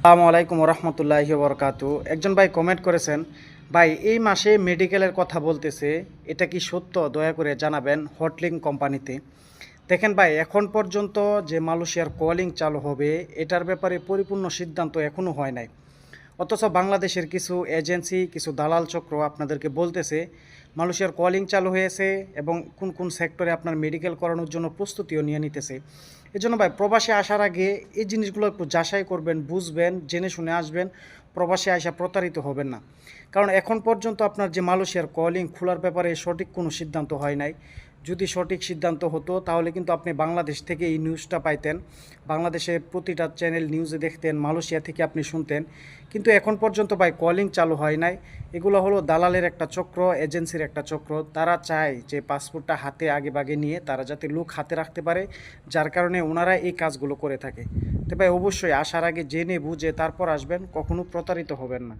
আসসালামু আলাইকুম রহমতুল্লাহি বরকাতু। একজন ভাই কমেন্ট করেছেন, ভাই এই মাসে মেডিকেলের কথা বলতেছে, এটা কি সত্য? দয়া করে জানাবেন হটলিংক কোম্পানিতে। দেখেন ভাই, এখন পর্যন্ত যে মালয়েশিয়ার কলিং চালু হবে এটার ব্যাপারে পরিপূর্ণ সিদ্ধান্ত এখনও হয় নাই। অথচ বাংলাদেশের কিছু এজেন্সি, কিছু দালাল চক্র আপনাদেরকে বলতেছে মালয়েশিয়ার কলিং চালু হয়েছে এবং কোন কোন সেক্টরে আপনার মেডিকেল করানোর জন্য প্রস্তুতিও নিয়ে নিতেছে। এজন্য ভাই, প্রবাসে আসার আগে এই জিনিসগুলো একটু যাচাই করবেন, বুঝবেন, জেনে শুনে আসবেন। প্রবাসে আসা প্রতারিত হবেন না। কারণ এখন পর্যন্ত আপনার যে মালয়েশিয়ার কলিং খোলার ব্যাপারে সঠিক কোনো সিদ্ধান্ত হয় নাই। যদি সঠিক সিদ্ধান্ত হতো তাহলে কিন্তু আপনি বাংলাদেশ থেকে এই নিউজটা পাইতেন, বাংলাদেশের প্রতিটা চ্যানেল নিউজে দেখতেন, মালয়েশিয়া থেকে আপনি শুনতেন। কিন্তু এখন পর্যন্ত ভাই কলিং চালু হয় নাই। এগুলো হলো দালালের একটা চক্র, এজেন্সির একটা চক্র। তারা চায় যে পাসপোর্টটা হাতে আগে বাগে নিয়ে তারা যাতে লোক হাতে রাখতে পারে, যার কারণে ওনারা এই কাজগুলো করে থাকে। তো ভাই, অবশ্যই আসার আগে জেনে বুঝে তারপর আসবেন, কখনো প্রতারিত হবেন না।